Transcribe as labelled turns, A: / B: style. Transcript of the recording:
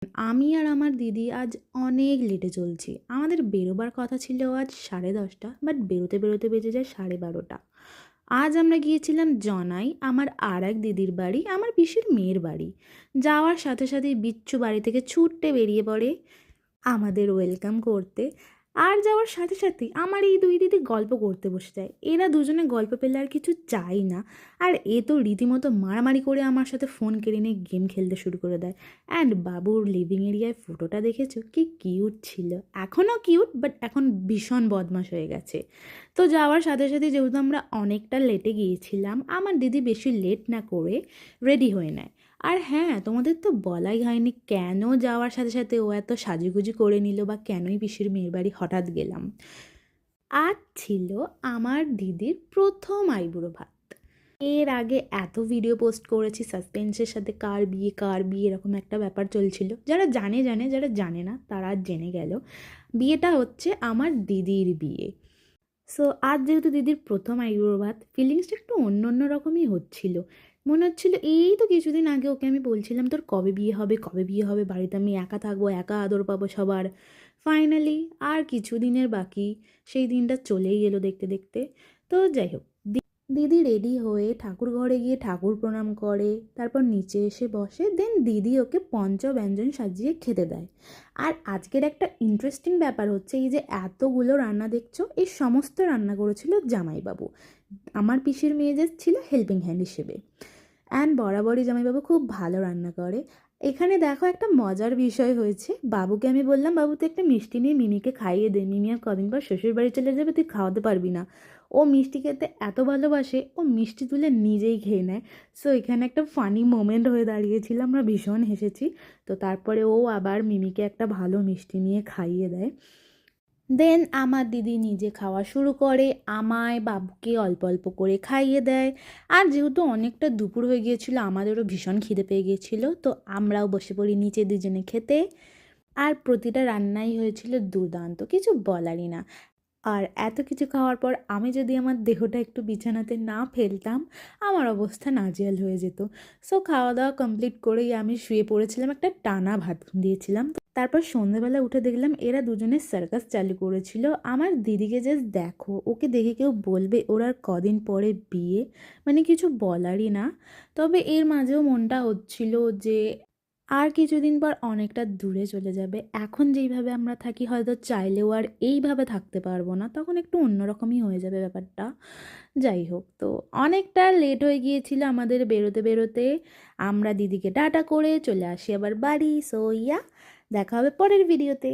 A: আমি আর আমার দিদি আজ অনেক লেটে চলছি। আমাদের বেরোবার কথা ছিল আজ 10:30, বাট বেরোতে বেরোতে বেজে যায় 12:30। আজ আমরা গিয়েছিলাম জনাই, আমার আর এক দিদির বাড়ি, আমার পিসির মেয়ের বাড়ি। যাওয়ার সাথে সাথেই বিচ্ছু বাড়ি থেকে ছুট্টে বেরিয়ে পড়ে আমাদের ওয়েলকাম করতে। আর যাওয়ার সাথে সাথেই আমার এই দুই দিদি গল্প করতে বসে যায়। এরা দুজনে গল্প পেলে আর কিছু চাই না। আর এ তো রীতিমতো মারামারি করে আমার সাথে ফোন কেড়ে নিয়ে গেম খেলতে শুরু করে দেয়। অ্যান্ড বাবুর লিভিং এরিয়ায় ফটোটা দেখেছো, কি কিউট ছিল। এখনও কিউট, বাট এখন ভীষণ বদমাশ হয়ে গেছে। তো যাওয়ার সাথে সাথে যেহেতু আমরা অনেকটা লেটে গিয়েছিলাম, আমার দিদি বেশি লেট না করে রেডি হয়ে নেয়। আর হ্যাঁ, তোমাদের তো বলাই হয়নি কেন যাওয়ার সাথে সাথে ও এত সাজুগুজু করে নিল বা কেনই পিসির মেয়ের বাড়ি হঠাৎ গেলাম। আজ ছিল আমার দিদির প্রথম আইবুড়ো ভাত। এর আগে এত ভিডিও পোস্ট করেছি সাসপেন্সের সাথে, কার বিয়ে এরকম একটা ব্যাপার চলছিল। যারা জানে জানে, যারা জানে না তারা আজ জেনে গেল। বিয়েটা হচ্ছে আমার দিদির বিয়ে। সো আজ যেহেতু দিদির প্রথম আইবুড়ো ভাত, ফিলিংসটা একটু অন্য অন্য রকমই হচ্ছিল। মনে হচ্ছিল এই তো কিছুদিন আগে ওকে আমি বলছিলাম তোর কবে বিয়ে হবে, কবে বিয়ে হবে, বাড়িতে আমি একা থাকবো, একা আদর পাবো সবার। ফাইনালি আর কিছুদিনের বাকি, সেই দিনটা চলেই এলো দেখতে দেখতে। তো যাই হোক, দিদি রেডি হয়ে ঠাকুর ঘরে গিয়ে ঠাকুর প্রণাম করে, তারপর নিচে এসে বসে। দেন দিদি ওকে পঞ্চব্যঞ্জন সাজিয়ে খেতে দেয়। আর আজকের একটা ইন্টারেস্টিং ব্যাপার হচ্ছে, এই যে এতগুলো রান্না দেখছো, এই সমস্ত রান্না করেছিল জামাইবাবু। আমার পিসির মেয়ে যে ছিল হেল্পিং হ্যান্ড হিসেবে। অ্যান্ড বরাবরই জামাইবাবু খুব ভালো রান্না করে। এখানে দেখো একটা মজার বিষয় হয়েছে, বাবুকে আমি বললাম বাবু তুই একটা মিষ্টি নিয়ে মিমিকে খাইয়ে দে, মিমি আর কদিন পর শ্বশুর বাড়ি চলে যাবে, তুই খাওয়াতে পারবি না। ও মিষ্টি খেতে এত ভালোবাসে, ও মিষ্টি তুলে নিজেই খেয়ে নেয়। সো এখানে একটা ফানি মোমেন্ট হয়ে দাঁড়িয়েছিল, আমরা ভীষণ হেসেছি। তো তারপরে ও আবার মিমিকে একটা ভালো মিষ্টি নিয়ে খাইয়ে দেয়। দেন আমার দিদি নিজে খাওয়া শুরু করে, আমায় বাবুকে অল্প অল্প করে খাইয়ে দেয়। আর যেহেতু অনেকটা দুপুর হয়ে গিয়েছিল, আমাদেরও ভীষণ খিদে পেয়ে গিয়েছিল, তো আমরাও বসে পড়ি নিচে দুজনে খেতে। আর প্রতিটা রান্নাই হয়েছিল দুর্দান্ত, কিছু বলারই না। আর এত কিছু খাওয়ার পর আমি যদি আমার দেহটা একটু বিছানাতে না ফেলতাম, আমার অবস্থা নাজেহাল হয়ে যেত। সো খাওয়া দাওয়া কমপ্লিট করেই আমি শুয়ে পড়েছিলাম, একটা টানা ভাত দিয়েছিলাম। তারপর সন্ধেবেলা উঠে দেখলাম এরা দুজনে সার্কাস চালু করেছিল। আমার দিদিকে জাস্ট দেখো, ওকে দেখে কেউ বলবে ওর আর কদিন পরে বিয়ে, মানে কিছু বলারই না। তবে এর মাঝেও মনটা হচ্ছিল যে আর কিছুদিন পর অনেকটা দূরে চলে যাবে। এখন যেইভাবে আমরা থাকি হয়তো চাইলেও আর এইভাবে থাকতে পারবো না, তখন একটু অন্যরকমই হয়ে যাবে ব্যাপারটা। যাই হোক, তো অনেকটা লেট হয়ে গিয়েছিল আমাদের বেরোতে বেরোতে। আমরা দিদিকে টাটা করে চলে আসি আবার বাড়ি। সো ইয়া, দেখা হবে পরের ভিডিওতে।